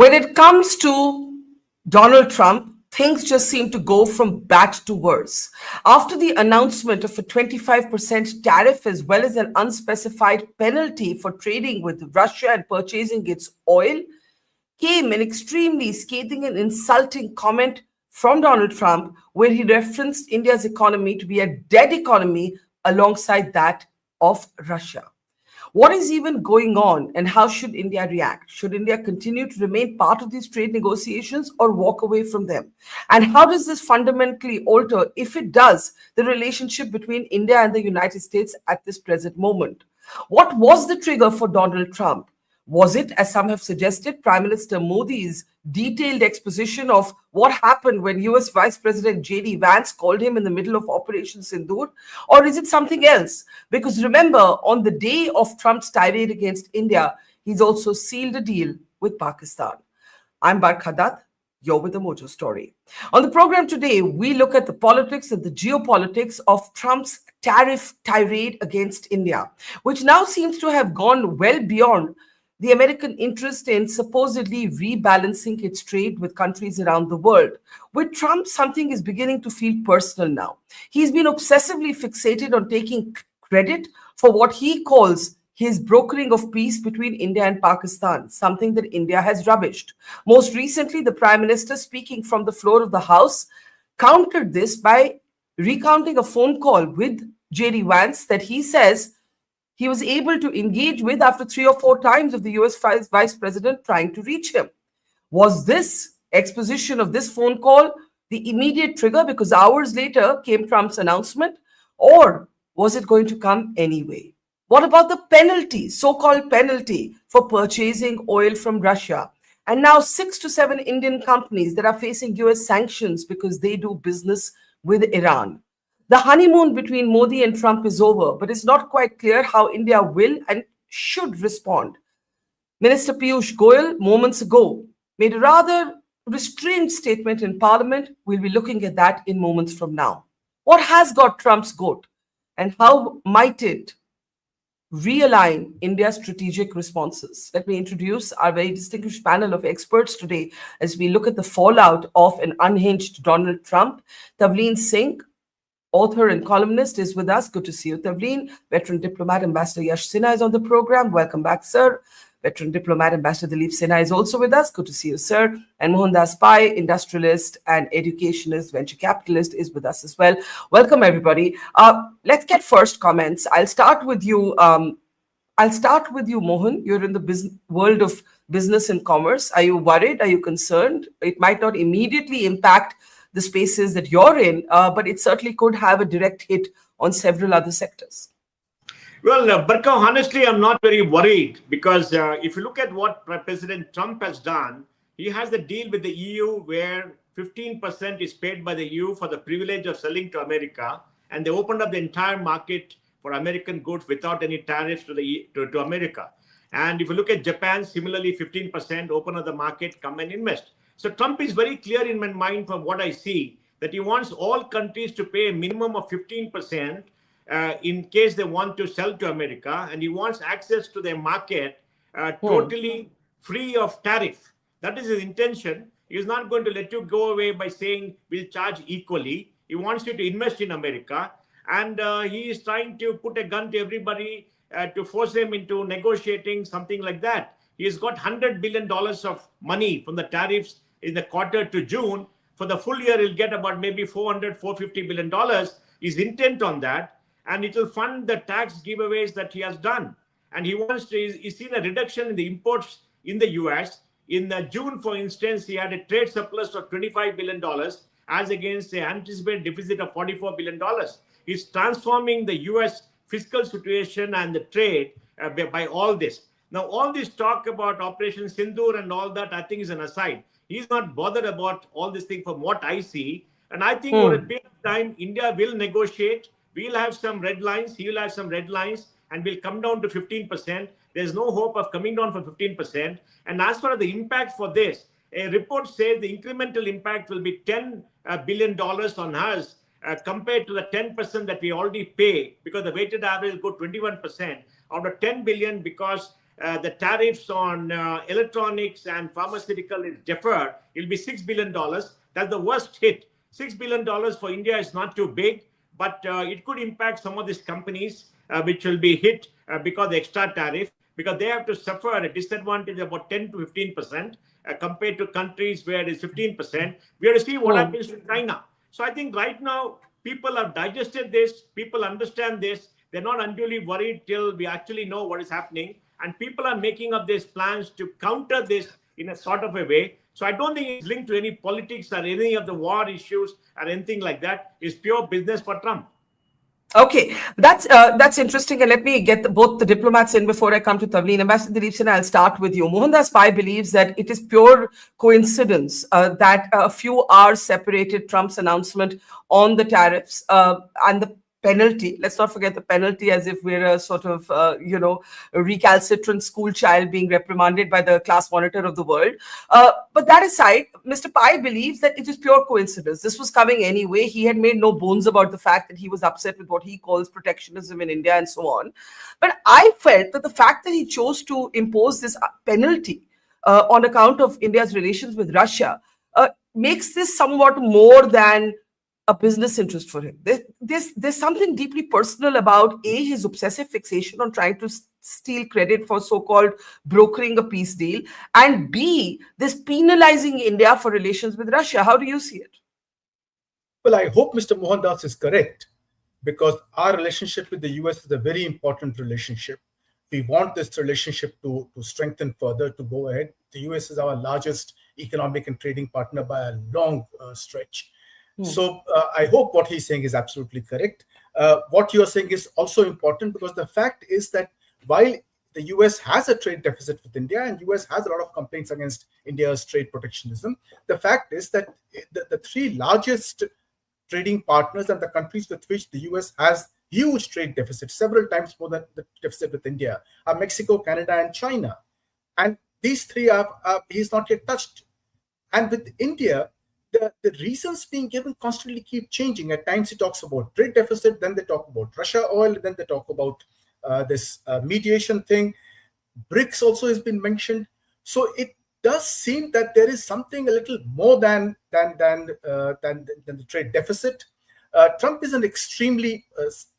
When it comes to Donald Trump, things just seem to go from bad to worse. After the announcement of a 25% tariff as well as an unspecified penalty for trading with Russia and purchasing its oil, came an extremely scathing and insulting comment from Donald Trump, where he referenced India's economy to be a dead economy alongside that of Russia. What is even going on and how should India react? Should India continue to remain part of these trade negotiations or walk away from them? And how does this fundamentally alter, if it does, the relationship between India and the United States at this present moment? What was the trigger for Donald Trump? Was it, as some have suggested, Prime Minister Modi's detailed exposition of what happened when US Vice President J.D. Vance called him in the middle of Operation Sindoor? Or is it something else? Because remember, on the day of Trump's tirade against India, he's also sealed a deal with Pakistan. I'm Barkhas. You're with the Mojo Story. On the program today, we look at the politics and the geopolitics of Trump's tariff tirade against India, which now seems to have gone well beyond the American interest in supposedly rebalancing its trade with countries around the world. With Trump, something is beginning to feel personal now. He's been obsessively fixated on taking credit for what he calls his brokering of peace between India and Pakistan, something that India has rubbished. Most recently, the Prime Minister, speaking from the floor of the House, countered this by recounting a phone call with J.D. Vance that he says he was able to engage with after 3 or 4 times of the US Vice President trying to reach him. Was this exposition of this phone call the immediate trigger because hours later came Trump's announcement? Or was it going to come anyway? What about the penalty, so-called penalty for purchasing oil from Russia? And now 6 to 7 Indian companies that are facing US sanctions because they do business with Iran. The honeymoon between Modi and Trump is over, but it's not quite clear how India will and should respond. Minister Piyush Goyal, moments ago, made a rather restrained statement in Parliament. We'll be looking at that in moments from now. What has got Trump's goat, and how might it realign India's strategic responses? Let me introduce our very distinguished panel of experts today as we look at the fallout of an unhinged Donald Trump. Tavleen Singh, author and columnist, is with us. Good to see you, Tavleen. Veteran diplomat Ambassador Yash Sinha is on the program. Welcome back, sir. Veteran diplomat Ambassador Dilip Sinha is also with us. Good to see you, sir. And Mohandas Pai, industrialist and educationist, venture capitalist, is with us as well. Welcome, everybody. Let's get first comments. I'll start with you, Mohan. You're in the world of business and commerce. Are you worried? Are you concerned? It might not immediately impact the spaces that you're in, but it certainly could have a direct hit on several other sectors. Well, Barkha, honestly, I'm not very worried because if you look at what President Trump has done, he has a deal with the EU where 15% is paid by the EU for the privilege of selling to America, and they opened up the entire market for American goods without any tariffs to America. And if you look at Japan, similarly, 15% open up the market, come and invest. So Trump is very clear in my mind from what I see that he wants all countries to pay a minimum of 15% in case they want to sell to America. And he wants access to their market totally free of tariff. That is his intention. He is not going to let you go away by saying we'll charge equally. He wants you to invest in America. And he is trying to put a gun to everybody to force them into negotiating something like that. He's got $100 billion of money from the tariffs in the quarter to June. For the full year, he'll get about maybe $450 billion. His intent on that, and it will fund the tax giveaways that he has done. And he wants to, he's seen a reduction in the imports in the US. In June, for instance, he had a trade surplus of $25 billion as against the anticipated deficit of $44 billion. He's transforming the US fiscal situation and the trade by all this. Now, all this talk about Operation Sindoor and all that, I think is an aside. He's not bothered about all this thing from what I see. And I think for a bit of time, India will negotiate. We'll have some red lines. He will have some red lines. And we'll come down to 15%. There's no hope of coming down from 15%. And as far as the impact for this, a report says the incremental impact will be $10 billion on us compared to the 10% that we already pay, because the weighted average will go 21% out of 10 billion, because the tariffs on electronics and pharmaceutical is deferred, it'll be $6 billion. That's the worst hit. $6 billion for India is not too big, but it could impact some of these companies which will be hit because of the extra tariff, because they have to suffer a disadvantage of about 10 to 15% compared to countries where it is 15%. We have to see what happens to China. So I think right now people have digested this, people understand this, they're not unduly worried till we actually know what is happening, and people are making up these plans to counter this in a sort of a way. So I don't think it's linked to any politics or any of the war issues or anything like that. It's pure business for Trump. Okay, that's interesting. And let me get both the diplomats in before I come to Tavleen. Ambassador Dilip Sinha, I'll start with you. Mohandas Pai believes that it is pure coincidence that a few hours separated Trump's announcement on the tariffs and the penalty. Let's not forget the penalty, as if we're a sort of, a recalcitrant school child being reprimanded by the class monitor of the world. But that aside, Mr. Pai believes that it is pure coincidence. This was coming anyway. He had made no bones about the fact that he was upset with what he calls protectionism in India and so on. But I felt that the fact that he chose to impose this penalty on account of India's relations with Russia makes this somewhat more than a business interest for him. There's something deeply personal about A, his obsessive fixation on trying to steal credit for so-called brokering a peace deal, and B, this penalizing India for relations with Russia. How do you see it? Well, I hope Mr. Mohandas is correct, because our relationship with the US is a very important relationship. We want this relationship to strengthen further, to go ahead. The US is our largest economic and trading partner by a long stretch. So I hope what he's saying is absolutely correct. What you're saying is also important, because the fact is that while the US has a trade deficit with India and US has a lot of complaints against India's trade protectionism, the fact is that the three largest trading partners and the countries with which the US has huge trade deficits, several times more than the deficit with India, are Mexico, Canada, and China. And these three he's not yet touched. And with India, the reasons being given constantly keep changing. At times he talks about trade deficit, then they talk about Russia oil, then they talk about this mediation thing. BRICS also has been mentioned. So it does seem that there is something a little more than the trade deficit. Trump is an extremely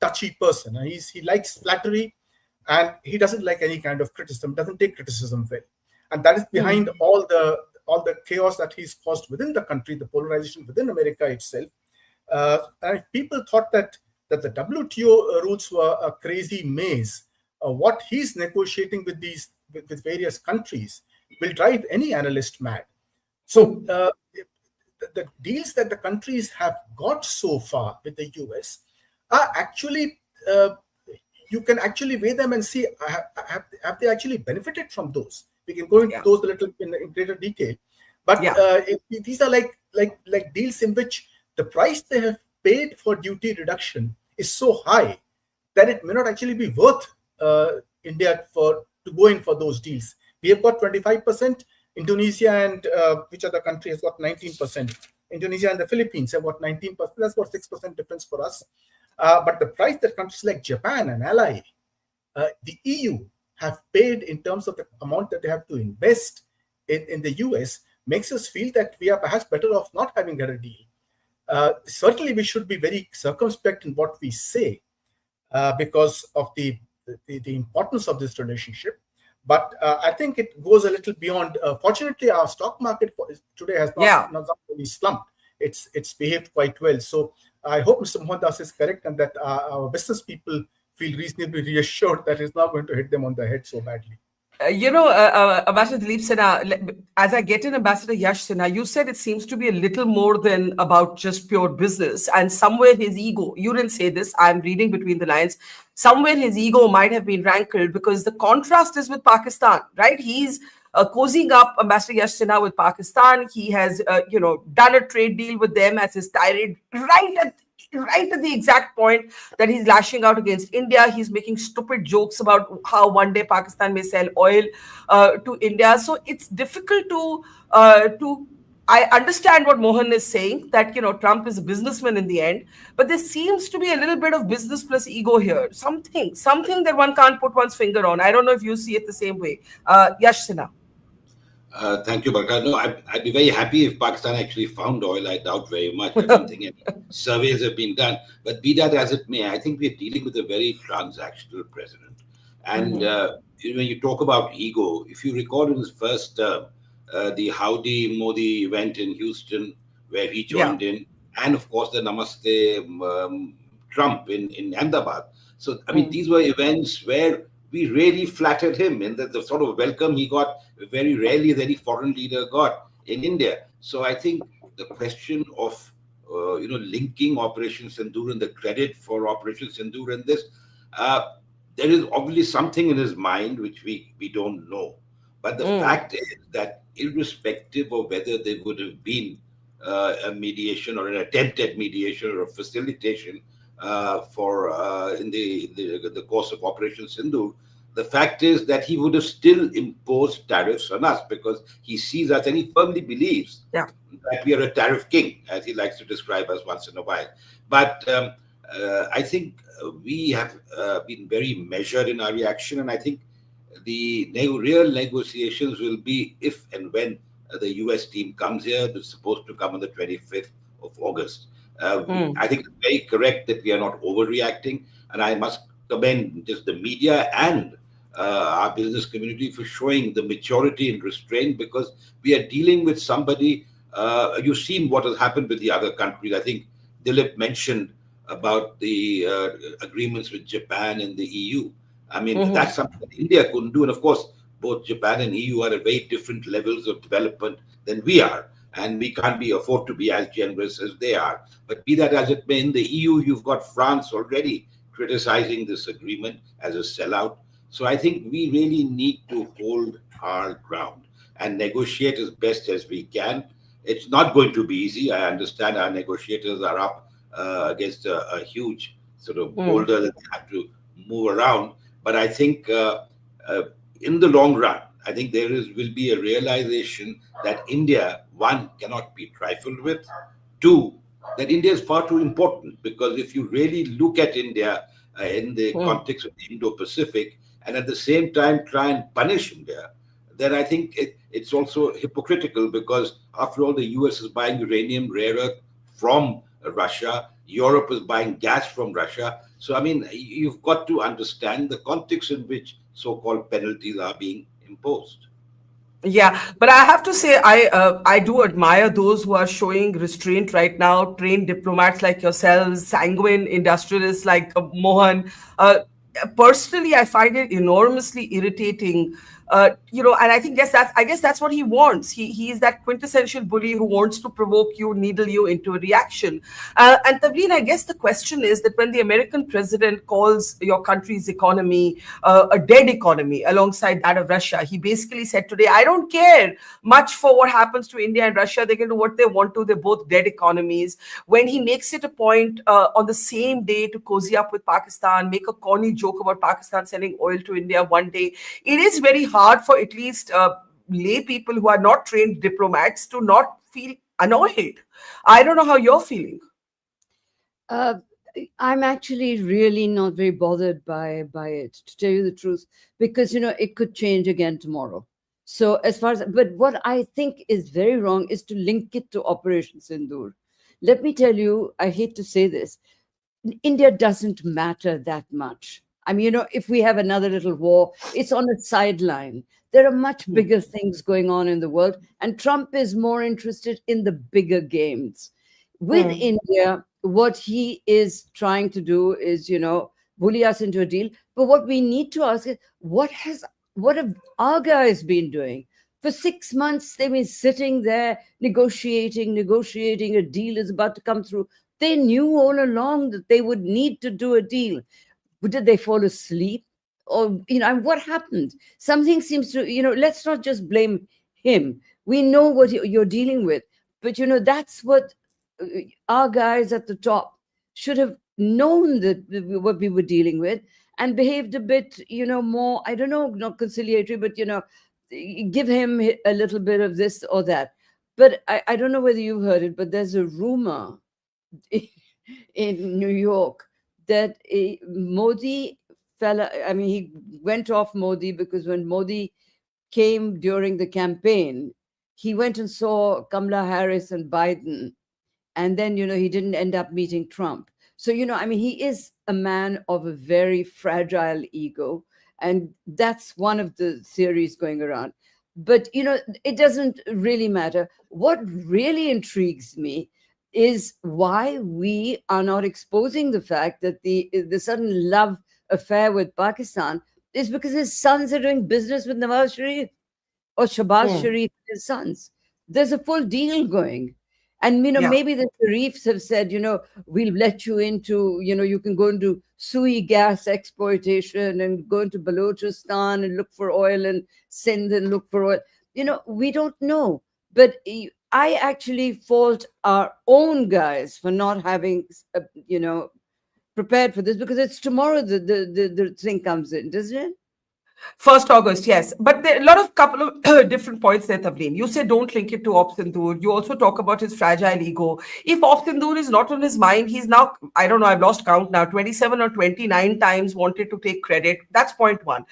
touchy person. He likes flattery, and he doesn't like any kind of criticism, doesn't take criticism well. And that is behind all the chaos that he's caused within the country, the polarization within America itself. And people thought that the WTO rules were a crazy maze. What he's negotiating with with various countries will drive any analyst mad. So the deals that the countries have got so far with the US are actually, you can actually weigh them and see, have they actually benefited from those? We can go into those a little in greater detail, but these are like deals in which the price they have paid for duty reduction is so high that it may not actually be worth India to go in for those deals. We have got 25%. Indonesia and which other country has got 19%? Indonesia and the Philippines have got 19%. That's about 6% difference for us. But the price that countries like Japan and ally, the EU, have paid in terms of the amount that they have to invest in the US makes us feel that we are perhaps better off not having had a deal. Certainly, we should be very circumspect in what we say because of the importance of this relationship. But I think it goes a little beyond. Fortunately, our stock market today has not really slumped. It's behaved quite well. So I hope Mr. Mohandas is correct, and that our business people feel reasonably reassured that it's not going to hit them on the head so badly. Ambassador Dilip Sinha, as I get in Ambassador Yash Sinha, you said it seems to be a little more than about just pure business, and somewhere his ego, you didn't say this, I'm reading between the lines, somewhere his ego might have been rankled because the contrast is with Pakistan, right? He's cozying up, Ambassador Yash Sinha, with Pakistan. He has, done a trade deal with them as his tirade right at the exact point that he's lashing out against India. He's making stupid jokes about how one day Pakistan may sell oil to India. So it's difficult to I understand what Mohan is saying, that Trump is a businessman in the end, but there seems to be a little bit of business plus ego here. Something that one can't put one's finger on. I don't know if you see it the same way. Yash Sinha. Thank you, Barkha. No, I'd be very happy if Pakistan actually found oil. I doubt very much. I don't think any surveys have been done. But be that as it may, I think we're dealing with a very transactional president. And when you talk about ego, if you recall in his first term, the Howdy Modi event in Houston, where he Yeah. joined in, and of course the Namaste Trump in Ahmedabad. So, I mean, these were events where we really flattered him in the sort of welcome he got, very rarely that any foreign leader got in India. So I think the question of, linking Operation Sindoor and the credit for Operation Sindoor and this, there is obviously something in his mind which we don't know. But the fact is that irrespective of whether there would have been a mediation or an attempt at mediation or a facilitation in the course of Operation Sindoor, the fact is that he would have still imposed tariffs on us because he sees us and he firmly believes that we are a tariff king, as he likes to describe us once in a while. But I think we have been very measured in our reaction, and I think the real negotiations will be if and when the US team comes here. It's supposed to come on the 25th of August. I think it's very correct that we are not overreacting, and I must commend just the media and our business community for showing the maturity and restraint, because we are dealing with somebody. You've seen what has happened with the other countries. I think Dilip mentioned about the agreements with Japan and the EU. I mean, that's something that India couldn't do. And of course, both Japan and EU are at very different levels of development than we are. And we can't afford to be as generous as they are. But be that as it may, in the EU, you've got France already criticizing this agreement as a sellout. So I think we really need to hold our ground and negotiate as best as we can. It's not going to be easy. I understand our negotiators are up against a huge sort of boulder that they have to move around. But I think in the long run, I think will be a realization that India, one, cannot be trifled with. Two, that India is far too important, because if you really look at India in the context of the Indo-Pacific and at the same time try and punish India, then I think it's also hypocritical, because after all, the US is buying uranium, rare earth from Russia. Europe is buying gas from Russia. So, I mean, you've got to understand the context in which so-called penalties are being imposed. Yeah, but I have to say, I do admire those who are showing restraint right now. Trained diplomats like yourselves, sanguine industrialists like Mohan. Personally, I find it enormously irritating. And I guess that's what he wants. He is that quintessential bully who wants to provoke you, needle you into a reaction. And Tavleen, I guess the question is that when the American president calls your country's economy a dead economy alongside that of Russia, he basically said today, I don't care much for what happens to India and Russia. They can do what they want to. They're both dead economies. When he makes it a point on the same day to cozy up with Pakistan, make a corny joke about Pakistan selling oil to India one day, it is very hard for at least lay people who are not trained diplomats to not feel annoyed. I don't know how you're feeling. I'm actually really not very bothered by it, to tell you the truth, because it could change again tomorrow. So but what I think is very wrong is to link it to Operation Sindoor. Let me tell you, I hate to say this, India doesn't matter that much. I mean, if we have another little war, it's on a sideline. There are much bigger things going on in the world, and Trump is more interested in the bigger games. With India, what he is trying to do is, bully us into a deal. But what we need to ask is, what have our guys been doing? For 6 months, they've been sitting there negotiating. A deal is about to come through. They knew all along that they would need to do a deal. But did they fall asleep? Or, what happened? Something seems to, let's not just blame him. We know what you're dealing with. But, that's what our guys at the top should have known, that what we were dealing with, and behaved a bit, more, I don't know, not conciliatory, but, give him a little bit of this or that. But I don't know whether you've heard it, but there's a rumor in New York that Modi fell. I mean, he went off Modi because when Modi came during the campaign, he went and saw Kamala Harris and Biden, and then he didn't end up meeting Trump. So I mean, he is a man of a very fragile ego, and that's one of the theories going around. But it doesn't really matter. What really intrigues me is why we are not exposing the fact that the sudden love affair with Pakistan is because his sons are doing business with Nawaz Sharif or Shabazz Sharif, his sons. There's a full deal going. And maybe the Tarifs have said, we'll let you into, you can go into Sui gas exploitation and go into Balochistan and look for oil, and Sindh and look for oil. We don't know. But I actually fault our own guys for not having, prepared for this, because it's tomorrow the thing comes in, doesn't it? 1st August, yes. But there are a lot of couple of different points there, Tavleen. You say don't link it to Op Sindoor. You also talk about his fragile ego. If Op Sindoor is not on his mind, he's now, I don't know, I've lost count now, 27 or 29 times wanted to take credit. That's point one.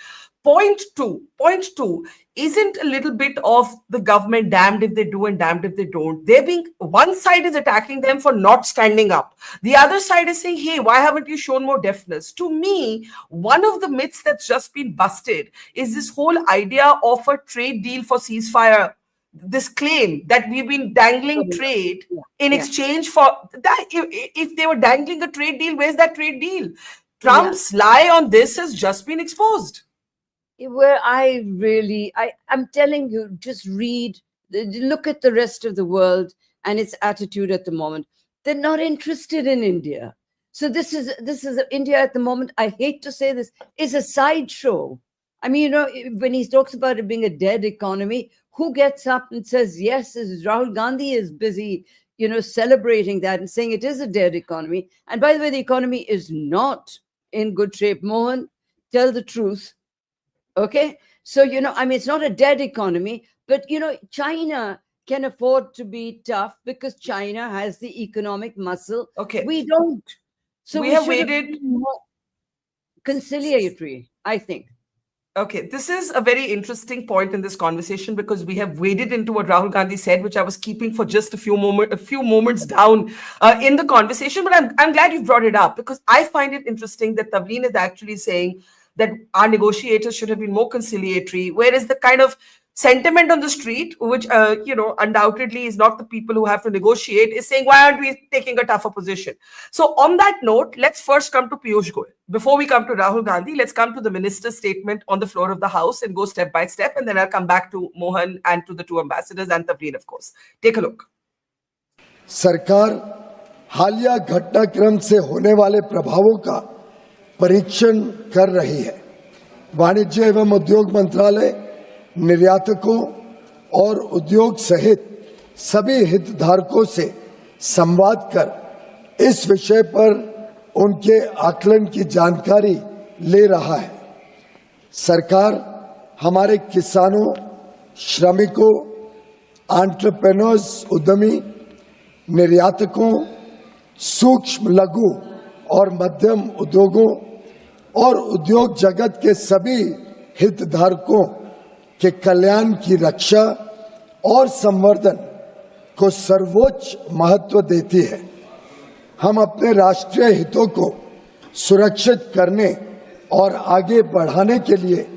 Point two isn't a little bit of the government damned if they do and damned if they don't. One side is attacking them for not standing up. The other side is saying, hey, why haven't you shown more deafness? To me, one of the myths that's just been busted is this whole idea of a trade deal for ceasefire. This claim that we've been dangling trade in exchange for that. If they were dangling a trade deal, where's that trade deal? Trump's lie on this has just been exposed. Where I'm telling you, just look at the rest of the world and its attitude at the moment. They're not interested in India. So this is India at the moment. I hate to say this, is a sideshow. I mean, when he talks about it being a dead economy, who gets up and says, yes, Rahul Gandhi is busy, celebrating that and saying it is a dead economy. And by the way, the economy is not in good shape. Mohan, tell the truth. Okay. So, I mean, it's not a dead economy, but, China can afford to be tough because China has the economic muscle. Okay. We don't. So we have waited more conciliatory, I think. Okay, this is a very interesting point in this conversation because we have waded into what Rahul Gandhi said, which I was keeping for just a few moments down in the conversation. But I'm glad you brought it up because I find it interesting that Tavleen is actually saying that our negotiators should have been more conciliatory, whereas the kind of sentiment on the street, which undoubtedly is not the people who have to negotiate, is saying, why aren't we taking a tougher position? So on that note, let's first come to Piyush Goyal. Before we come to Rahul Gandhi, let's come to the minister's statement on the floor of the House and go step by step, and then I'll come back to Mohan and to the two ambassadors and Tavleen, of course. Take a look. सरकार हालिया घटनाक्रम से होने वाले प्रभावों का परीक्षण कर रही है। वाणिज्य एवं उद्योग मंत्रालय निर्यातकों और उद्योग सहित सभी हितधारकों से संवाद कर इस विषय पर उनके आकलन की जानकारी ले रहा है। सरकार हमारे किसानों, श्रमिकों, एंटरप्रेन्योर्स, उद्यमी, निर्यातकों, सूक्ष्म लघु और मध्यम उद्योगों और उद्योग जगत के सभी हितधारकों के कल्याण की रक्षा और संवर्धन को सर्वोच्च महत्व देती है। हम अपने राष्ट्रीय हितों को सुरक्षित करने और आगे बढ़ाने के लिए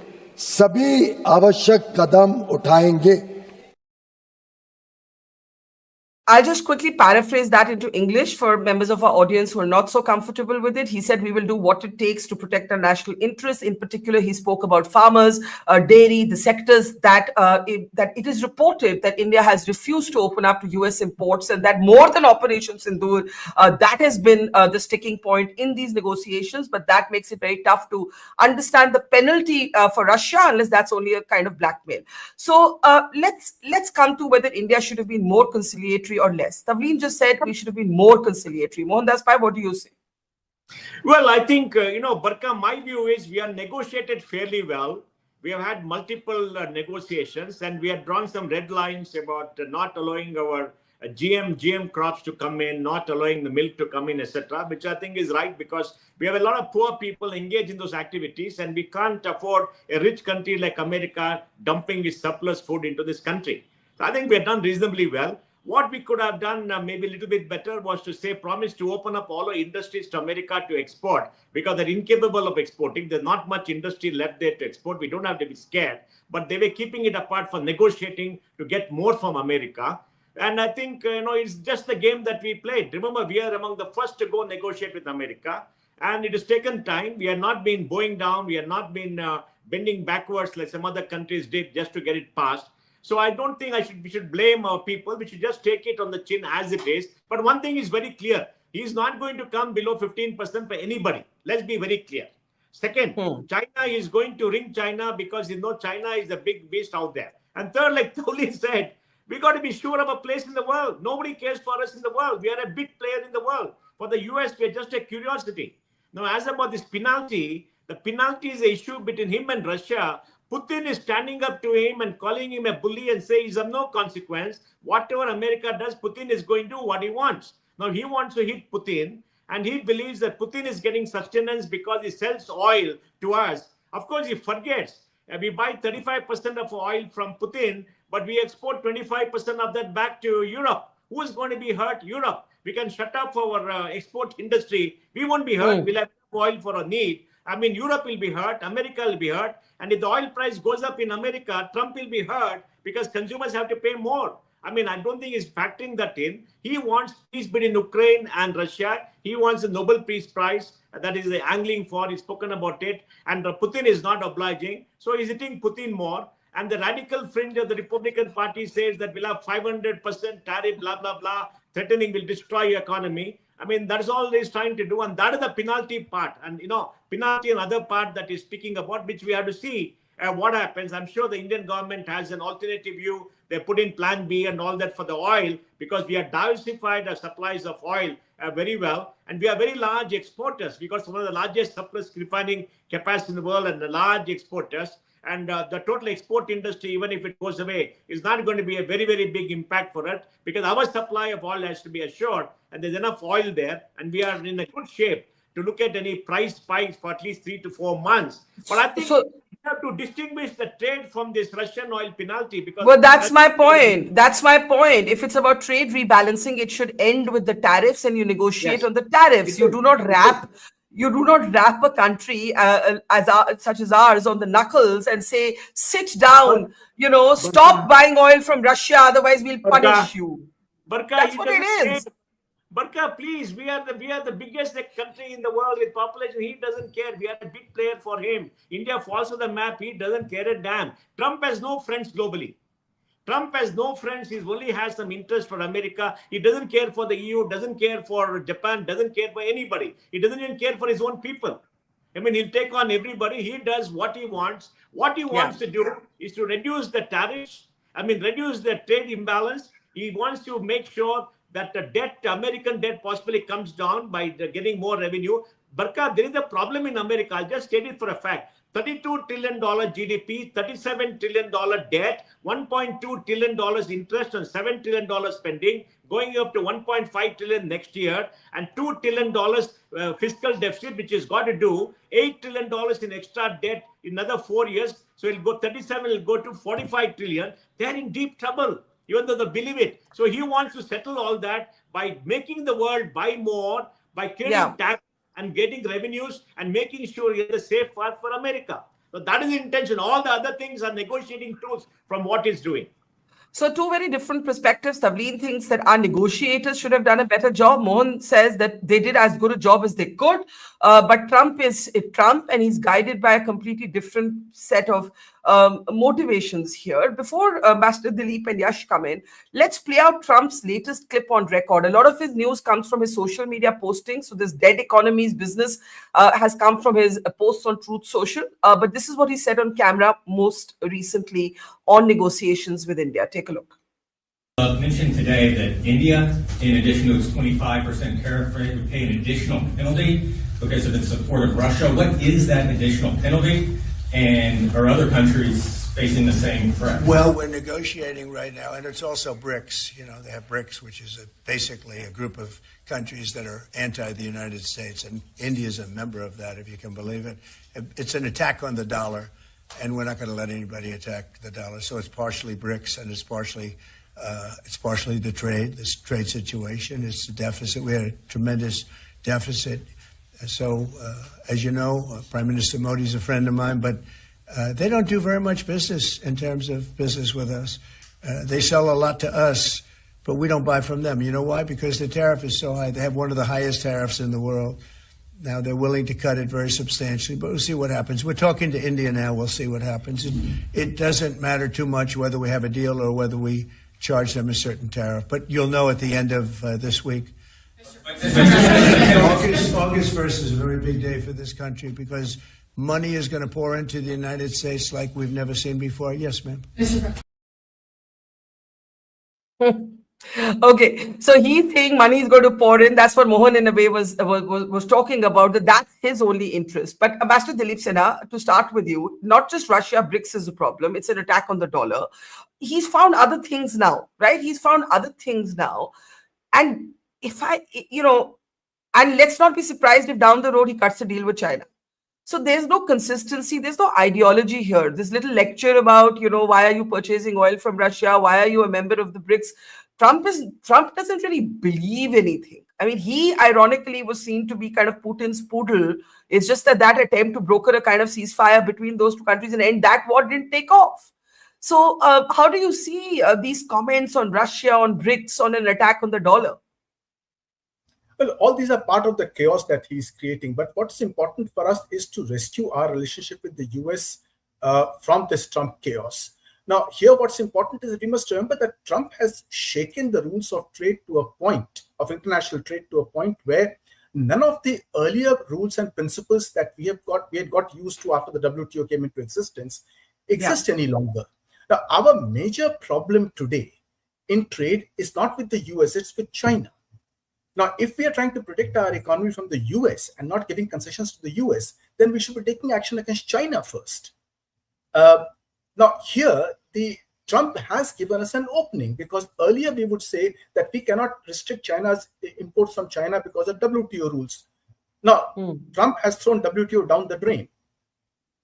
सभी आवश्यक कदम उठाएंगे। I'll just quickly paraphrase that into English for members of our audience who are not so comfortable with it. He said we will do what it takes to protect our national interests. In particular, he spoke about farmers, dairy, the sectors that it is reported that India has refused to open up to US imports, and that more than Operation Sindoor, that has been the sticking point in these negotiations. But that makes it very tough to understand the penalty for Russia unless that's only a kind of blackmail. So let's come to whether India should have been more conciliatory or less. Tavleen just said we should have been more conciliatory. Mohandas Pai, what do you say? Well, I think, Barkha, my view is we are negotiated fairly well. we have had multiple negotiations, and we had drawn some red lines about not allowing our GM crops to come in, not allowing the milk to come in, etc., which I think is right, because we have a lot of poor people engaged in those activities, and we can't afford a rich country like America dumping its surplus food into this country. So I think we have done reasonably well. What we could have done maybe a little bit better was to say, promise to open up all our industries to America to export, because they're incapable of exporting. There's not much industry left there to export. We don't have to be scared, but they were keeping it apart for negotiating to get more from America. And I think, it's just the game that we played. Remember, we are among the first to go negotiate with America, and it has taken time. We have not been bowing down. We have not been bending backwards like some other countries did just to get it passed. So I don't think we should blame our people. We should just take it on the chin as it is. But one thing is very clear. He's not going to come below 15% for anybody. Let's be very clear. Second, China is going to ring China, because China is the big beast out there. And third, like Toli said, we got to be sure of a place in the world. Nobody cares for us in the world. We are a big player in the world. For the US, we are just a curiosity. Now, as about this penalty, the penalty is an issue between him and Russia. Putin is standing up to him and calling him a bully and saying he's of no consequence. Whatever America does, Putin is going to do what he wants. Now, he wants to hit Putin, and he believes that Putin is getting sustenance because he sells oil to us. Of course, he forgets. We buy 35% of oil from Putin, but we export 25% of that back to Europe. Who is going to be hurt? Europe. We can shut up our export industry. We won't be hurt. We'll have oil for our need. I mean, Europe will be hurt, America will be hurt. And if the oil price goes up in America, Trump will be hurt because consumers have to pay more. I mean, I don't think he's factoring that in. He wants peace between Ukraine and Russia. He wants a Nobel Peace Prize. That is the angling for. He's spoken about it. And Putin is not obliging. So he's hitting Putin more. And the radical fringe of the Republican Party says that we'll have 500% tariff, blah, blah, blah, threatening will destroy your economy. I mean, that's all he's trying to do. And that is the penalty part. And, penalty and other part that he's speaking about, which we have to see what happens. I'm sure the Indian government has an alternative view. They put in plan B and all that for the oil, because we have diversified our supplies of oil very well. And we are very large exporters. We got one of the largest surplus refining capacity in the world and the large exporters. And the total export industry, even if it goes away, is not going to be a very, very big impact for it, because our supply of oil has to be assured, and there's enough oil there, and we are in a good shape to look at any price spikes for at least 3 to 4 months. But I think we have to distinguish the trade from this Russian oil penalty, because that's my point. That's my point. If it's about trade rebalancing, it should end with the tariffs, and you negotiate on the tariffs. You do not wrap a country such as ours on the knuckles and say, sit down, stop buying oil from Russia, otherwise we'll punish you. Barkha, that's what it is. Barkha, please, we are the biggest country in the world with population. He doesn't care. We are a big player for him. India falls on the map. He doesn't care a damn. Trump has no friends globally. Trump has no friends. He only has some interest for America. He doesn't care for the EU, doesn't care for Japan, doesn't care for anybody. He doesn't even care for his own people. I mean, he'll take on everybody. He does what he wants. What he wants to do is to reduce the tariffs. I mean, reduce the trade imbalance. He wants to make sure that the debt, American debt, possibly comes down by getting more revenue. Barkha, there is a problem in America. I'll just state it for a fact. $32 trillion GDP, $37 trillion debt, $1.2 trillion interest, and $7 trillion spending, going up to $1.5 trillion next year, and $2 trillion fiscal deficit, which has got to do $8 trillion in extra debt in another 4 years. So it'll go 37, it'll go to 45 trillion. They're in deep trouble, even though they believe it. So he wants to settle all that by making the world buy more, by creating tax and getting revenues and making sure it's a safe path for America. So that is the intention. All the other things are negotiating tools from what he's doing. So two very different perspectives. Tavleen thinks that our negotiators should have done a better job. Mohan says that they did as good a job as they could. But Trump is Trump, and he's guided by a completely different set of motivations here. Before Master Dilip and Yash come in, let's play out Trump's latest clip on record. A lot of his news comes from his social media postings. So this dead economies business has come from his posts on Truth Social. But this is what he said on camera most recently on negotiations with India. Take a look. Mentioned today that India, in addition to its 25% tariff rate, would pay an additional penalty because of its support of Russia. What is that additional penalty? And are other countries facing the same threat? Well, we're negotiating right now, and it's also BRICS. You know, they have BRICS, which is basically a group of countries that are anti the United States, and India is a member of that, if you can believe it. It's an attack on the dollar, and we're not going to let anybody attack the dollar. So it's partially BRICS, and it's partially the trade, this trade situation. It's the deficit. We had a tremendous deficit. So, as you know, Prime Minister Modi is a friend of mine, but they don't do very much business in terms of business with us. They sell a lot to us, but we don't buy from them. You know why? Because the tariff is so high. They have one of the highest tariffs in the world. Now they're willing to cut it very substantially, but we'll see what happens. We're talking to India now. We'll see what happens. It doesn't matter too much whether we have a deal or whether we charge them a certain tariff, but you'll know at the end of this week. August 1st is a very big day for this country because money is going to pour into the United States like we've never seen before. Yes, ma'am. Okay, so he's saying money is going to pour in. That's what Mohan in a way was talking about, that that's his only interest. But Ambassador Dilip Sinha, to start with you, not just Russia, BRICS is a problem. It's an attack on the dollar. He's found other things now, right? He's found other things now. And and let's not be surprised if down the road he cuts a deal with China. So there's no consistency, there's no ideology here. This little lecture about, why are you purchasing oil from Russia? Why are you a member of the BRICS? Trump doesn't really believe anything. I mean, he ironically was seen to be kind of Putin's poodle. It's just that attempt to broker a kind of ceasefire between those two countries and end that war didn't take off. So how do you see these comments on Russia, on BRICS, on an attack on the dollar? Well, all these are part of the chaos that he's creating. But what's important for us is to rescue our relationship with the US from this Trump chaos. Now, here what's important is that we must remember that Trump has shaken the rules of trade to a point, of international trade to a point where none of the earlier rules and principles that we had got used to after the WTO came into existence exist any longer. Now, our major problem today in trade is not with the US, it's with China. Now, if we are trying to protect our economy from the US and not giving concessions to the US, then we should be taking action against China first. Now, here, Trump has given us an opening because earlier we would say that we cannot restrict China's imports from China because of WTO rules. Now, Trump has thrown WTO down the drain.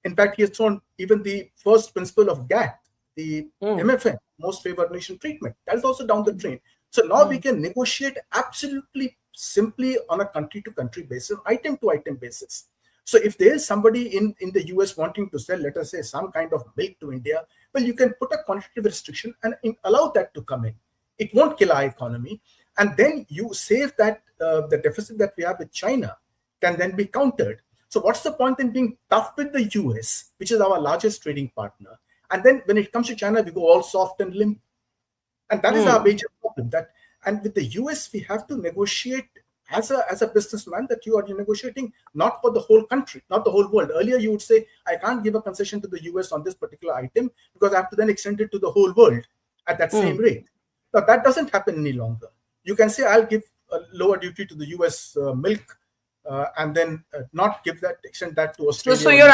In fact, he has thrown even the first principle of GATT, the MFN, most favored nation treatment. That is also down the drain. So now we can negotiate absolutely simply on a country-to-country basis, item-to-item basis. So if there is somebody in the US wanting to sell, let us say, some kind of milk to India, well, you can put a quantitative restriction and allow that to come in. It won't kill our economy. And then you save that the deficit that we have with China can then be countered. So what's the point in being tough with the US, which is our largest trading partner? And then when it comes to China, we go all soft and limp. And that is our major problem. And with the US, we have to negotiate as a businessman that you are negotiating not for the whole country, not the whole world. Earlier, you would say, I can't give a concession to the US on this particular item because I have to then extend it to the whole world at that same rate. Now, that doesn't happen any longer. You can say, I'll give a lower duty to the US milk and then not extend that to Australia. So you're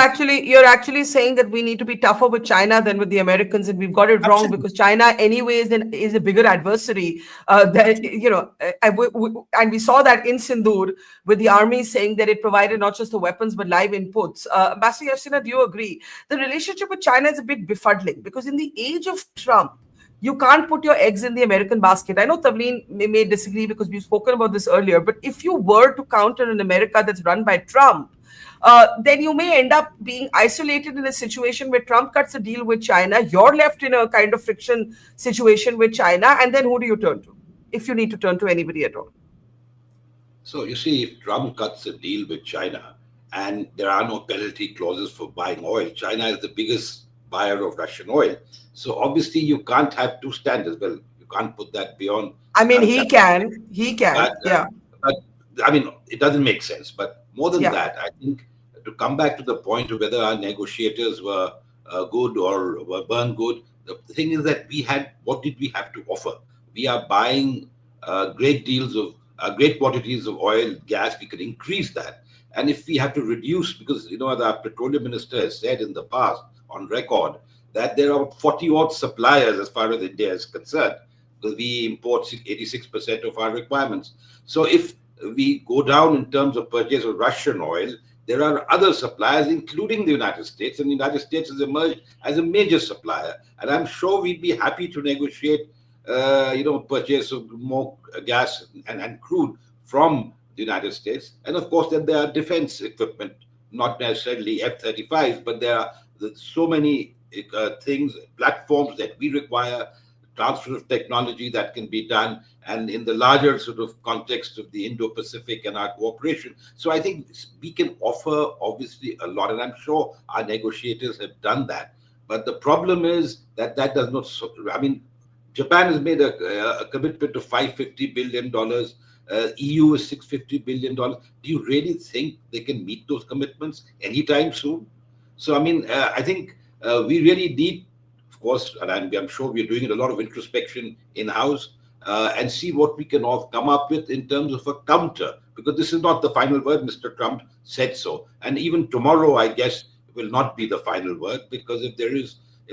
actually saying that we need to be tougher with China than with the Americans, and we've got it wrong because China anyway is a bigger adversary. And we saw that in Sindoor with the army saying that it provided not just the weapons but live inputs. Ambassador Sinha, do you agree? The relationship with China is a bit befuddling because in the age of Trump, you can't put your eggs in the American basket. I know Tavleen may disagree because we've spoken about this earlier, but if you were to counter an America that's run by Trump, then you may end up being isolated in a situation where Trump cuts a deal with China. You're left in a kind of friction situation with China. And then who do you turn to if you need to turn to anybody at all? So you see, if Trump cuts a deal with China and there are no penalty clauses for buying oil, China is the biggest buyer of Russian oil. So obviously you can't have two standards. Well, you can't put that beyond. I mean, he can. But, But I mean, it doesn't make sense. But more than that, I think to come back to the point of whether our negotiators were good or were burned good, the thing is that what did we have to offer? We are buying great quantities of oil, gas. We could increase that. And if we have to reduce, because as our petroleum minister has said in the past on record, that there are 40 odd suppliers as far as India is concerned, because we import 86% of our requirements. So if we go down in terms of purchase of Russian oil, there are other suppliers, including the United States, and the United States has emerged as a major supplier. And I'm sure we'd be happy to negotiate, purchase of more gas and crude from the United States. And of course, then there are defense equipment, not necessarily F-35s, but there are so many things, platforms that we require, transfer of technology that can be done, and in the larger sort of context of the Indo-Pacific and our cooperation. So I think we can offer obviously a lot, and I'm sure our negotiators have done that. But the problem is that does not, Japan has made a commitment of $550 billion. EU is $650 billion. Do you really think they can meet those commitments anytime soon? So, I think we really need, of course, and I'm sure we're doing a lot of introspection in-house, and see what we can all come up with in terms of a counter, because this is not the final word. Mr. Trump said so. And even tomorrow, I guess, will not be the final word, because if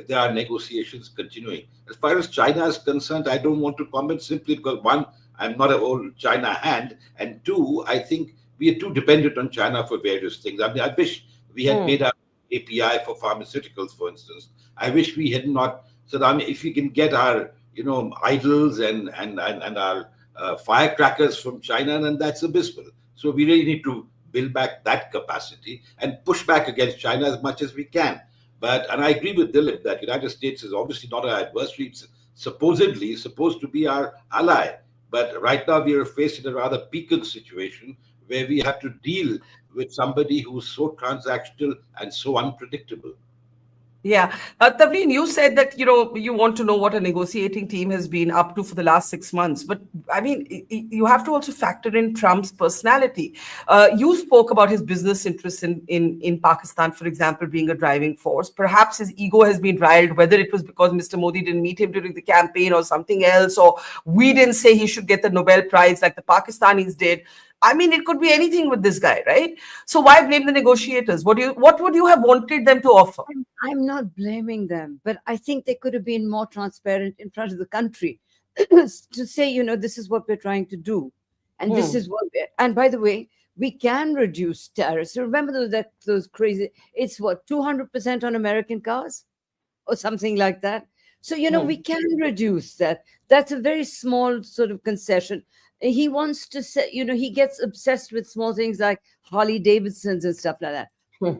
there are negotiations continuing. As far as China is concerned, I don't want to comment, simply because, one, I'm not an old China hand, and two, I think we are too dependent on China for various things. I wish we had made our API for pharmaceuticals, for instance. I wish we had not. So if we can get our idols and our firecrackers from China, then that's abysmal. So we really need to build back that capacity and push back against China as much as we can. And I agree with Dilip that United States is obviously not our adversary. It's supposedly supposed to be our ally. But right now we are faced in a rather piquant situation where we have to deal with somebody who's so transactional and so unpredictable. Yeah. Tavleen, you said that, you want to know what a negotiating team has been up to for the last 6 months. But you have to also factor in Trump's personality. You spoke about his business interests in Pakistan, for example, being a driving force. Perhaps his ego has been riled, whether it was because Mr. Modi didn't meet him during the campaign or something else, or we didn't say he should get the Nobel Prize like the Pakistanis did. It could be anything with this guy, right? So why blame the negotiators? What would you have wanted them to offer? I'm not blaming them, but I think they could have been more transparent in front of the country to say, this is what we're trying to do. And this is what and by the way, we can reduce tariffs. Remember those crazy, it's 200% on American cars or something like that. So, we can reduce that. That's a very small sort of concession. He wants to say, he gets obsessed with small things like Harley Davidsons and stuff like that.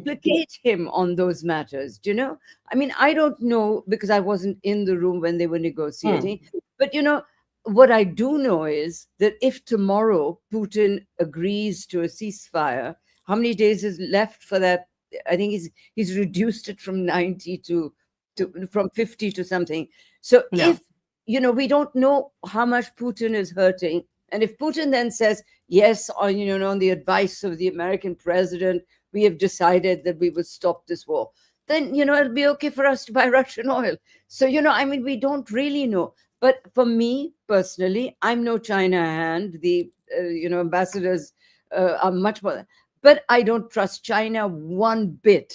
Placate him on those matters, I don't know, because I wasn't in the room when they were negotiating. But, what I do know is that if tomorrow Putin agrees to a ceasefire, how many days is left for that? I think he's reduced it from 90 from 50 to something. So if, we don't know how much Putin is hurting. And if Putin then says, yes, on the advice of the American president, we have decided that we will stop this war, then, it'll be okay for us to buy Russian oil. So, we don't really know. But for me personally, I'm no China hand. The, ambassadors are much more. But I don't trust China one bit.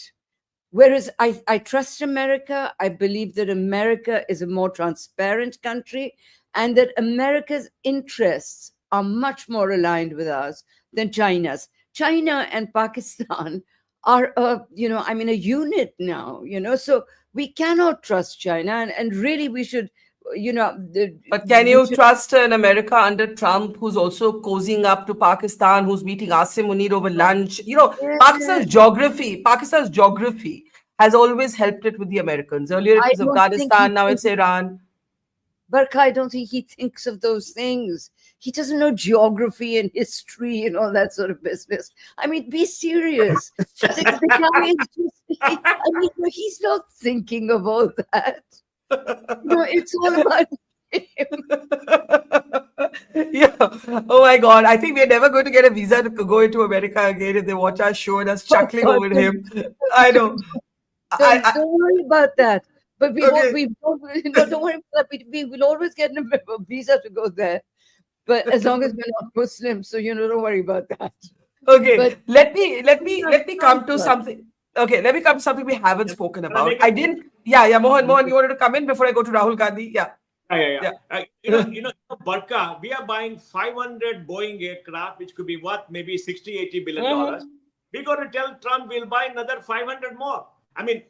Whereas I trust America. I believe that America is a more transparent country, and that America's interests are much more aligned with ours than China's. China and Pakistan are, a unit now, so we cannot trust China. And really we should, But can you trust an America under Trump who's also cozying up to Pakistan, who's meeting Asim Munir over lunch? Pakistan's geography has always helped it with the Americans. Earlier it was Afghanistan, now it's Iran. Barkha, I don't think he thinks of those things. He doesn't know geography and history and all that sort of business. Be serious. The guy is just, he's not thinking of all that. It's all about him. Yeah. Oh my God. I think we're never going to get a visa to go into America again if they watch our show and us chuckling over him. I know. Don't worry about that. But don't worry about that. We will always get a visa to go there. But as long as we're not Muslim, so don't worry about that. Okay, But let me come to something. Okay, let me come to something we haven't spoken about. I didn't. Yeah, Mohan, you wanted to come in before I go to Rahul Gandhi? Yeah, Yeah. yeah. Barkha, we are buying 500 Boeing aircraft, which could be worth maybe 60, 80 billion dollars. Mhm. We got to tell Trump we'll buy another 500 more. I mean,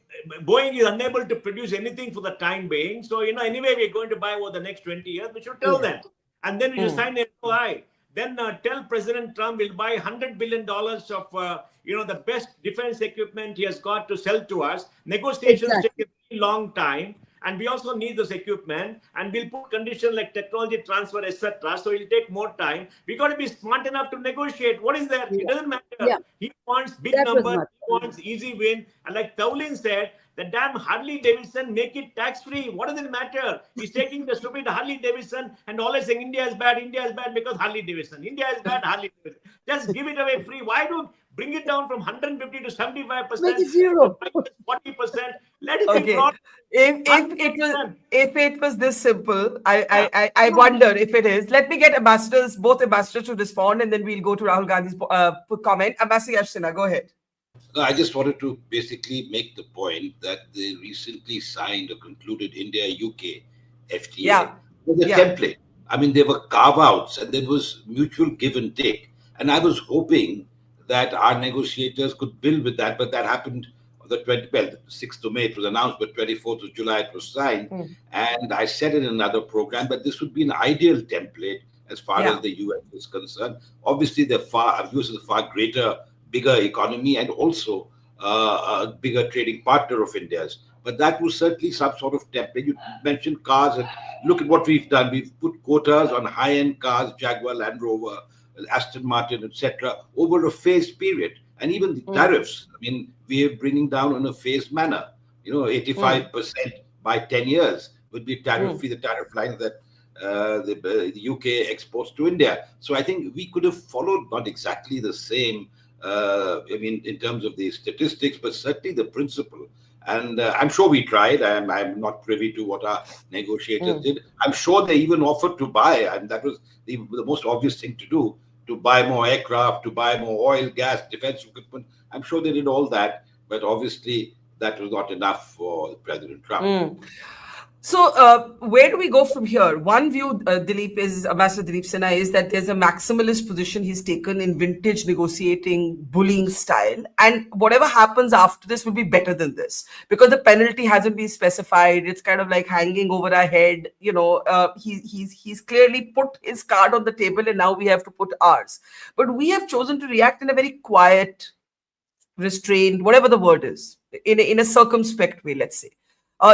Boeing is unable to produce anything for the time being. So, anyway, we're going to buy over the next 20 years. We should tell them. And then we should sign an LOI. Then tell President Trump we'll buy $100 billion of, the best defense equipment he has got to sell to us. Negotiations Exactly. take a very long time. And we also need this equipment, and we'll put conditions like technology transfer, etc. So it'll take more time. We got to be smart enough to negotiate. What is that? It doesn't matter. Yeah. He wants big That was numbers. not. He wants easy win. And like Towlin said, the damn Harley Davidson, make it tax free. What does it matter? He's taking the stupid Harley Davidson and always saying India is bad because Harley Davidson. India is bad, Harley Davidson. Just give it away free. Why do bring it down from 150 to 75%? Make it zero. 40%. Let it be Okay. brought. If it was this simple, I wonder if it is. Let me get both ambassadors to respond, and then we'll go to Rahul Gandhi's comment. Ambassador Yash Sinha, go ahead. No, I just wanted to basically make the point that they recently signed or concluded India-UK FTA Yeah. with a Yeah. template. I mean, there were carve-outs and there was mutual give and take. And I was hoping that our negotiators could build with that, but that happened on the 6th of May. It was announced, but 24th of July it was signed. And I said in another program, but this would be an ideal template as far Yeah. as the US is concerned. Obviously, the US is a far greater, bigger economy and also a bigger trading partner of India's. But that was certainly some sort of template. You mentioned cars, and look at what we've done. We've put quotas on high-end cars, Jaguar, Land Rover, Aston Martin, etc., over a phased period. And even the tariffs, I mean, we are bringing down in a phased manner. 85% by 10 years would be tariff-free, the tariff line that the UK exports to India. So I think we could have followed not exactly the same, in terms of the statistics, but certainly the principle. And I'm sure we tried. I'm not privy to what our negotiators did. I'm sure they even offered to buy, and that was the most obvious thing to do, to buy more aircraft, to buy more oil, gas, defense equipment. I'm sure they did all that, but obviously that was not enough for President Trump. So where do we go from here? One view, Ambassador Dilip Sinha, is that there's a maximalist position he's taken in vintage negotiating, bullying style. And whatever happens after this will be better than this because the penalty hasn't been specified. It's kind of like hanging over our head. He's clearly put his card on the table and now we have to put ours. But we have chosen to react in a very quiet, restrained, whatever the word is, in a circumspect way, let's say.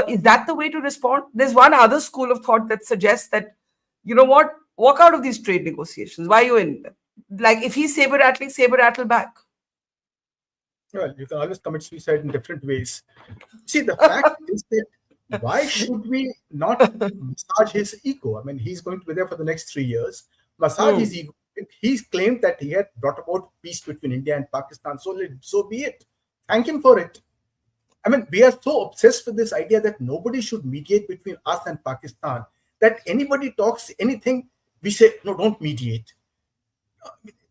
Is that the way to respond? There's one other school of thought that suggests that, you know what, walk out of these trade negotiations. Why are you in them? Like, if he's saber-rattling, saber-rattle back. Well, you can always commit suicide in different ways. See, the fact is that why should we not massage his ego? I mean, he's going to be there for the next 3 years. Massage his ego. He's claimed that he had brought about peace between India and Pakistan. So be it. Thank him for it. I mean, we are so obsessed with this idea that nobody should mediate between us and Pakistan, that anybody talks anything, we say, no, don't mediate.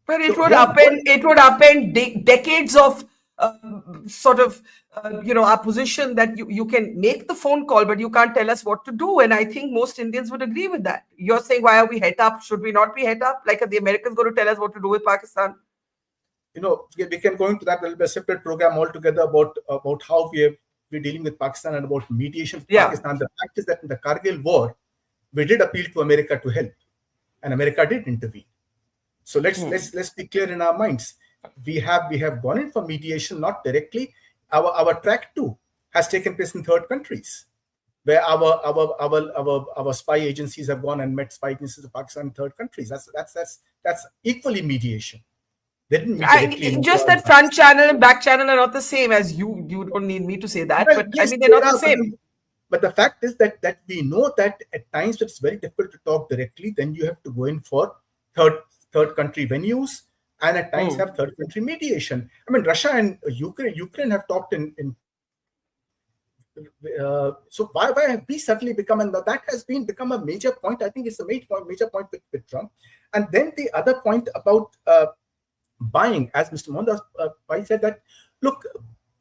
But it would upend decades of our position that you can make the phone call, but you can't tell us what to do. And I think most Indians would agree with that. You're saying, why are we het up? Should we not be het up? Like, are the Americans going to tell us what to do with Pakistan? We can go into that. There'll be a separate program altogether about how we're dealing with Pakistan and about mediation with Pakistan. The fact is that in the Kargil war, we did appeal to America to help, and America did intervene. So let's be clear in our minds. We have gone in for mediation, not directly. Our track 2 has taken place in third countries, where our spy agencies have gone and met spy agencies of Pakistan in third countries. That's equally mediation. Just that front channel and back channel are not the same, as you don't need me to say that, well, but yes, I mean, they're not the same. But the fact is that we know that at times it's very difficult to talk directly. Then you have to go in for third country venues, and at times have third country mediation. I mean, Russia and Ukraine have talked in. So why have we suddenly become, and that has become a major point. I think it's a major point with Trump. And then the other point about buying, as Mr. Mohandas Pai said, that look,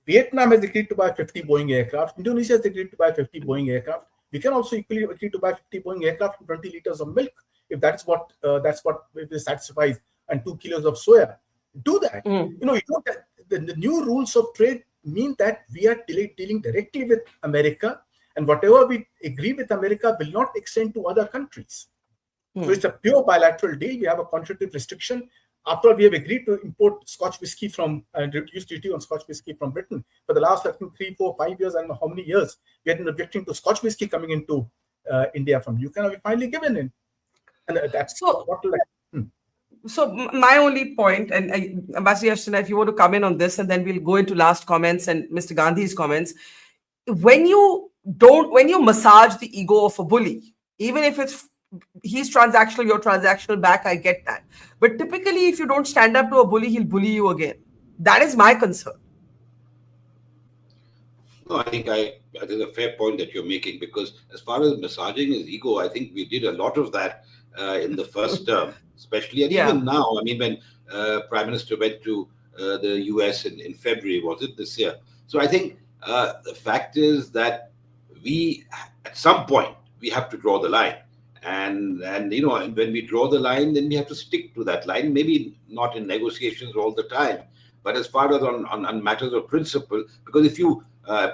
Vietnam has agreed to buy 50 Boeing aircraft. Indonesia has agreed to buy 50 Boeing aircraft. We can also equally agree to buy 50 Boeing aircraft and 20 liters of milk, if that's what satisfies, and 2 kilos of soya. Do that. You don't, the new rules of trade mean that we are dealing directly with America, and whatever we agree with America will not extend to other countries. So it's a pure bilateral deal. We have a quantitative restriction. After we have agreed to import Scotch whiskey from reduced duty on Scotch whiskey from Britain for the last, I think, 3, 4, 5 years, I don't know how many years, we had been objecting to Scotch whiskey coming into India from UK. And we finally given in, and that's So- what. So my only point, and Ambassador Ashton, if you want to come in on this, and then we'll go into last comments and Mr. Gandhi's comments. When you massage the ego of a bully, even if he's transactional, you're transactional back, I get that. But typically, if you don't stand up to a bully, he'll bully you again. That is my concern. No, I think that is a fair point that you're making, because as far as massaging his ego, I think we did a lot of that in the first term, especially, and even now. I mean, when Prime Minister went to the US in February, was it this year? So I think the fact is that we, at some point, we have to draw the line. And when we draw the line, then we have to stick to that line. Maybe not in negotiations all the time, but as far as on matters of principle, because if you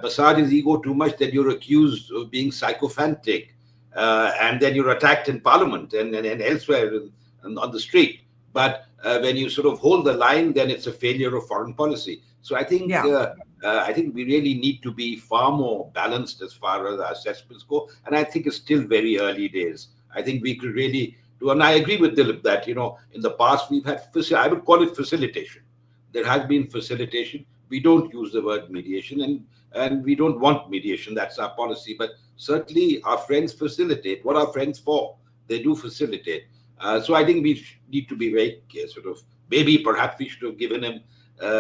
massage his ego too much, then you're accused of being psychophantic, and then you're attacked in Parliament and elsewhere on the street. But when you sort of hold the line, then it's a failure of foreign policy. So I think we really need to be far more balanced as far as our assessments go. And I think it's still very early days. I think we could really do, and I agree with Dilip that, in the past we've had, I would call it facilitation. There has been facilitation. We don't use the word mediation, and we don't want mediation. That's our policy. But certainly our friends facilitate. What are friends for? They do facilitate. So I think we need to be very sort of, maybe perhaps we should have given him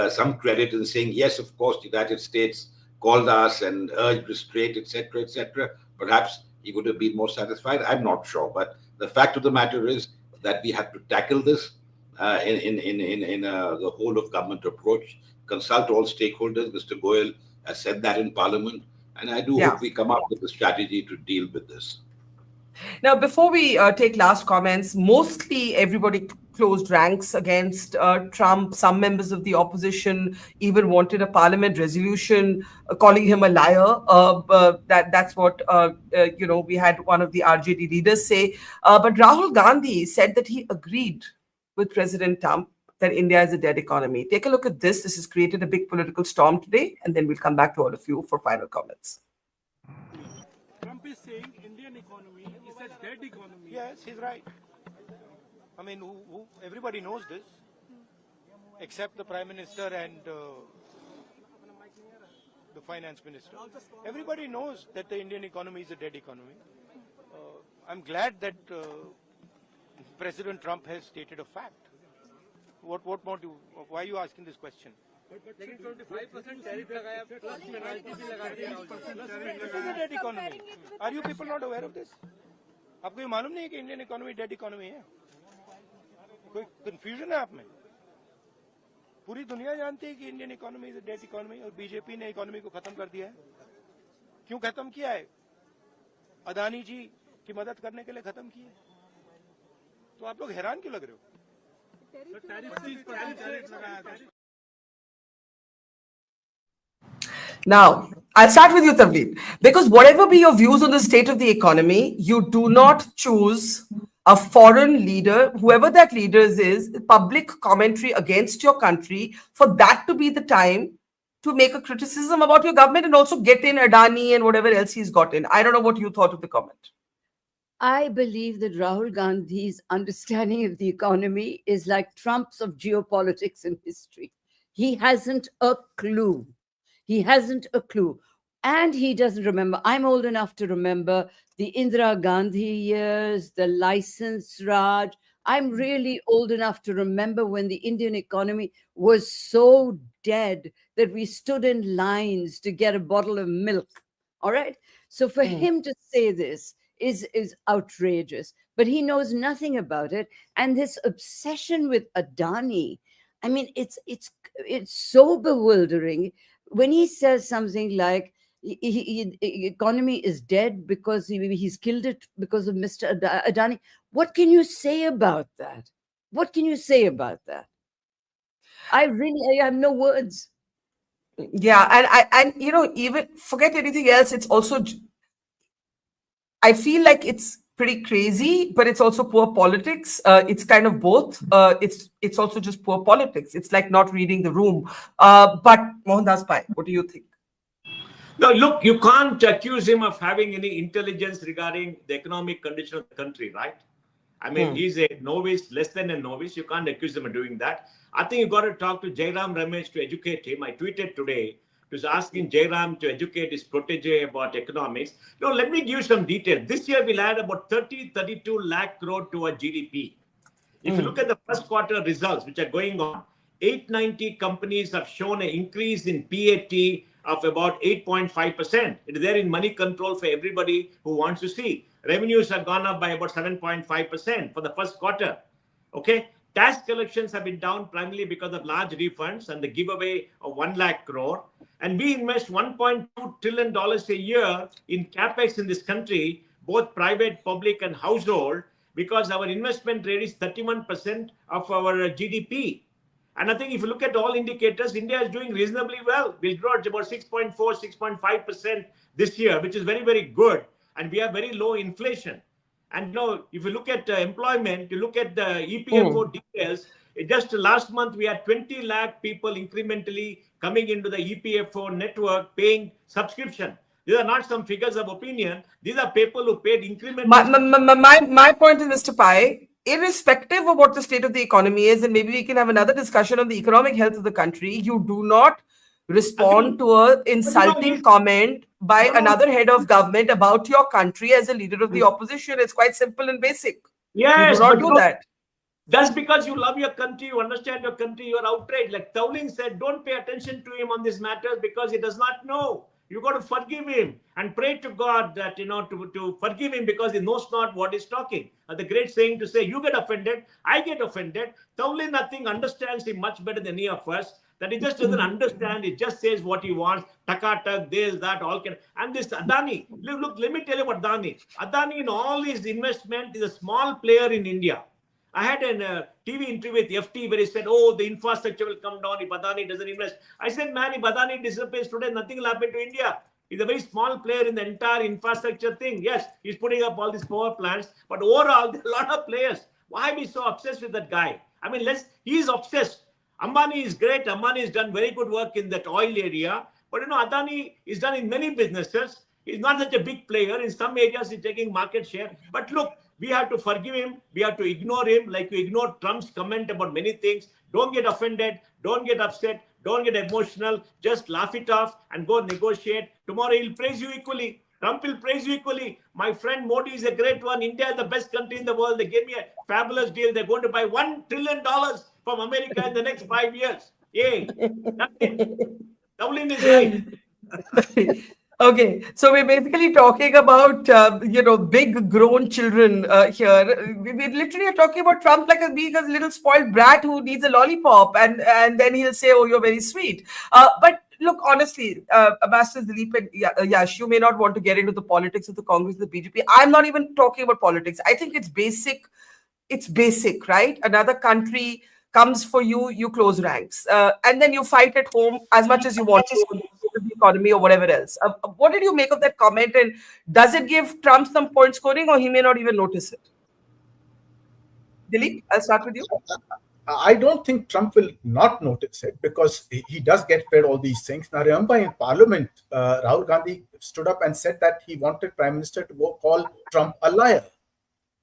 some credit in saying, yes, of course, the United States called us and urged restraint, etc., etc. Perhaps he would have been more satisfied. I'm not sure. But the fact of the matter is that we have to tackle this in the whole of government approach, consult all stakeholders. Mr. Goyal has said that in Parliament. And I do hope we come up with a strategy to deal with this. Now, before we take last comments, mostly everybody closed ranks against Trump. Some members of the opposition even wanted a parliament resolution calling him a liar. That's what, we had one of the RJD leaders say. But Rahul Gandhi said that he agreed with President Trump that India is a dead economy. Take a look at this. This has created a big political storm today, and then we'll come back to all of you for final comments. Trump is saying Indian economy is a dead economy. Yes, he's right. I mean, everybody knows this, except the Prime Minister and the Finance Minister. Everybody knows that the Indian economy is a dead economy. I'm glad that President Trump has stated a fact. What more do? Why are you asking this question? लेकिन 25% tariff लगाया plus penalty भी लगा दी. This is a dead economy. Are you people not aware of this? आपको ये मालूम नहीं है कि इंडियन इकोनॉमी डेड इकोनॉमी है? कोई कंफ्यूजन है आप में? पूरी दुनिया जानती है कि Indian economy is a dead economy और बीजेपी ने इकोनॉमी को खत्म कर दिया है. क्यों खत्म किया है? अदानी जी की मदद करने के लिए खत्म किया है. तो आप लोग हैरान क्यों लग रहे हो? Now, I'll start with you, Tavleen, because whatever be your views on the state of the economy, you do not choose a foreign leader, whoever that leader is, public commentary against your country, for that to be the time to make a criticism about your government and also get in Adani and whatever else he's got in. I don't know what you thought of the comment. I believe that Rahul Gandhi's understanding of the economy is like Trump's of geopolitics in history. He hasn't a clue. He hasn't a clue. And he doesn't remember. I'm old enough to remember the Indira Gandhi years, the license Raj. I'm really old enough to remember when the Indian economy was so dead that we stood in lines to get a bottle of milk. All right. So for him to say this is outrageous, but he knows nothing about it. And this obsession with Adani, I mean, it's so bewildering when he says something like economy is dead because he's killed it because of Mr. Adani. What can you say about that? What can you say about that? I have no words. Yeah, and even forget anything else. It's also, I feel like it's pretty crazy, but it's also poor politics. It's kind of both. It's also just poor politics. It's like not reading the room. But Mohandas Pai, what do you think? No, look, you can't accuse him of having any intelligence regarding the economic condition of the country, right? I mean, he's a novice, less than a novice. You can't accuse him of doing that. I think you got to talk to Jairam Ramesh to educate him. I tweeted today, was asking Jairam to educate his protege about economics. No, let me give you some detail. This year we'll add about 32 lakh crore to our GDP. If you look at the first quarter results, which are going on, 890 companies have shown an increase in PAT of about 8.5%. It is there in money control for everybody who wants to see. Revenues have gone up by about 7.5% for the first quarter. Okay. Tax collections have been down primarily because of large refunds and the giveaway of 1 lakh crore. And we invest $1.2 trillion a year in capex in this country, both private, public, and household, because our investment rate is 31% of our GDP. And I think if you look at all indicators, India is doing reasonably well. We'll grow at about 6.4, 6.5% this year, which is very, very good. And we have very low inflation. And if you look at employment, you look at the EPFO details, just last month we had 20 lakh people incrementally coming into the EPFO network paying subscription. These are not some figures of opinion. These are people who paid incremental. My point is, Mr. Pai, irrespective of what the state of the economy is, and maybe we can have another discussion on the economic health of the country, you do not respond to an insulting comment by another head of government about your country as a leader of the opposition. It's quite simple and basic. Yes, you do not do that. That's because you love your country, you understand your country, you're outraged. Like Towling said, don't pay attention to him on these matters because he does not know. You got to forgive him and pray to God that, to forgive him because he knows not what he's talking. The great saying to say, you get offended, I get offended. Towling, I think, understands him much better than any of us. That he just doesn't understand. He just says what he wants. Taka, this, that, all can. And this Adani, look, let me tell you about Adani. Adani, in all his investment, is a small player in India. I had a TV interview with FT where he said, the infrastructure will come down if Adani doesn't invest. I said, man, if Adani disappears today, nothing will happen to India. He's a very small player in the entire infrastructure thing. Yes, he's putting up all these power plants, but overall, there are a lot of players. Why are we so obsessed with that guy? I mean, he's obsessed. Ambani is great. Ambani has done very good work in that oil area. But, Adani is done in many businesses. He's not such a big player. In some areas, he's taking market share. But look, we have to forgive him. We have to ignore him like we ignore Trump's comment about many things. Don't get offended. Don't get upset. Don't get emotional. Just laugh it off and go negotiate. Tomorrow, he'll praise you equally. Trump will praise you equally. My friend Modi is a great one. India is the best country in the world. They gave me a fabulous deal. They're going to buy $1 trillion from America in the next 5 years. Yay. That's it. Towling is right. Okay, so we're basically talking about big grown children here. We literally are talking about Trump like being a little spoiled brat who needs a lollipop, and then he'll say, "Oh, you're very sweet." But look, honestly, Ambassadors Dilip and Yash, you may not want to get into the politics of the Congress, the BJP. I'm not even talking about politics. I think it's basic. It's basic, right? Another country comes for you, you close ranks, and then you fight at home as much as you want to. The economy or whatever else. What did you make of that comment, and does it give Trump some point scoring, or he may not even notice it? Dilip, I'll start with you. I don't think Trump will not notice it because he does get paid all these things. Now, remember in Parliament, Rahul Gandhi stood up and said that he wanted Prime Minister to go call Trump a liar.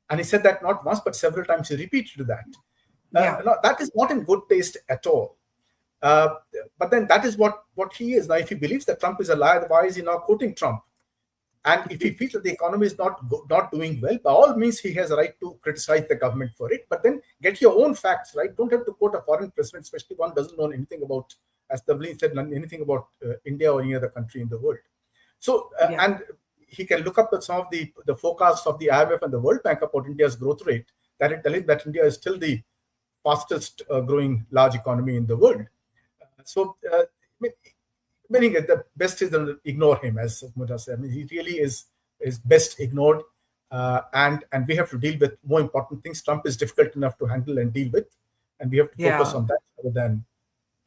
And he said that not once, but several times he repeated that. No, that is not in good taste at all. But then that is what he is. Now, if he believes that Trump is a liar, why is he now quoting Trump? And if he feels that the economy is not doing well, by all means, he has a right to criticize the government for it. But then get your own facts, right? Don't have to quote a foreign president, especially one doesn't know anything about, as Tavleen said, anything about India or any other country in the world. So, and he can look up at some of the forecasts of the IMF and the World Bank about India's growth rate, that it tells that India is still the fastest growing large economy in the world. Meaning the best is to ignore him, as Muda said. I mean, he really is best ignored, and we have to deal with more important things. Trump is difficult enough to handle and deal with, and we have to focus on that rather than.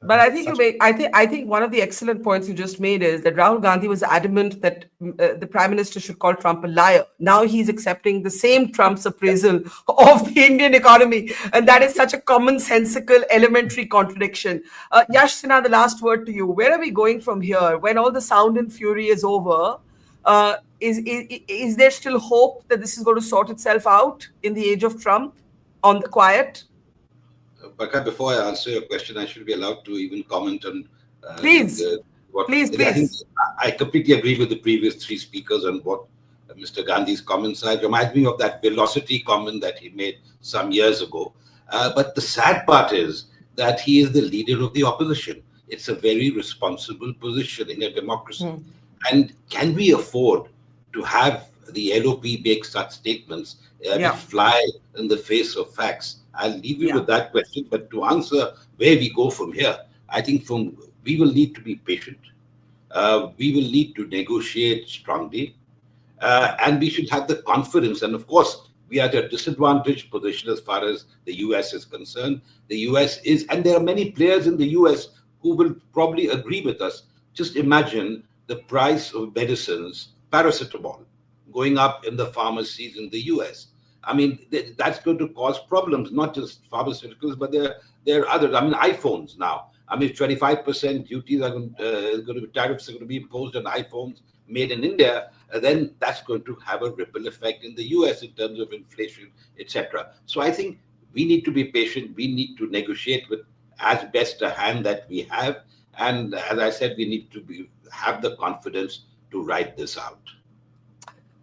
But I think I think one of the excellent points you just made is that Rahul Gandhi was adamant that the Prime Minister should call Trump a liar. Now he's accepting the same Trump's appraisal of the Indian economy, and that is such a commonsensical, elementary contradiction. Yash Sinha, the last word to you. Where are we going from here? When all the sound and fury is over, is there still hope that this is going to sort itself out in the age of Trump on the quiet? Barkha, before I answer your question, I should be allowed to even comment on. Please. I completely agree with the previous three speakers on what Mr. Gandhi's comments are. It reminds me of that velocity comment that he made some years ago. But the sad part is that he is the leader of the opposition. It's a very responsible position in a democracy. And can we afford to have the LOP make such statements which fly in the face of facts? I'll leave you with that question. But to answer where we go from here, I think we will need to be patient. We will need to negotiate strongly. And we should have the confidence. And of course, we are at a disadvantaged position as far as the US is concerned. The US is, and there are many players in the US who will probably agree with us. Just imagine the price of medicines, paracetamol, going up in the pharmacies in the US. I mean, that's going to cause problems, not just pharmaceuticals, but there are others. I mean, iPhones now. I mean, 25% duties are going to be, tariffs are going to be imposed on iPhones made in India. Then that's going to have a ripple effect in the US in terms of inflation, etc. So I think we need to be patient. We need to negotiate with as best a hand that we have. And as I said, we need to have the confidence to ride this out.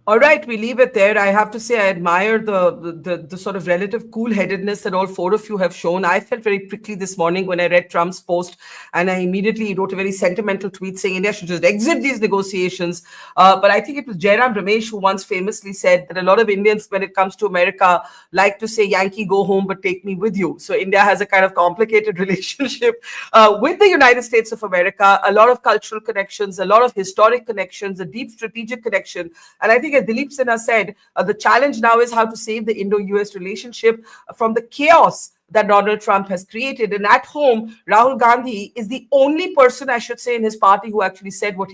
All right, we leave it there. I have to say I admire the sort of relative cool-headedness that all four of you have shown. I felt very prickly this morning when I read Trump's post, and I immediately wrote a very sentimental tweet saying India should just exit these negotiations. But I think it was Jairam Ramesh who once famously said that a lot of Indians, when it comes to America, like to say, Yankee, go home, but take me with you. So India has a kind of complicated relationship with the United States of America, a lot of cultural connections, a lot of historic connections, a deep strategic connection. And I think as Dilip Sinha said, the challenge now is how to save the Indo-US relationship from the chaos that Donald Trump has created. And at home, Rahul Gandhi is the only person, I should say, in his party who actually said what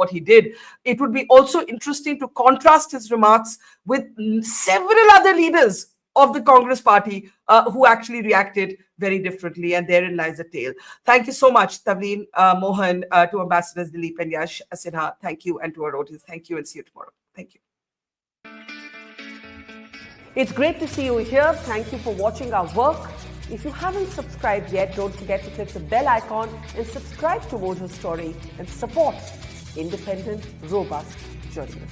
he did. It would be also interesting to contrast his remarks with several other leaders of the Congress party who actually reacted very differently, and therein lies the tale. Thank you so much, Tavleen, Mohan, to Ambassadors Dilip and Yash Sinha. Thank you, and to our audience. Thank you, and see you tomorrow. Thank you. It's great to see you here. Thank you for watching our work. If you haven't subscribed yet, don't forget to click the bell icon and subscribe to Mojo's Story and support independent, robust journalism.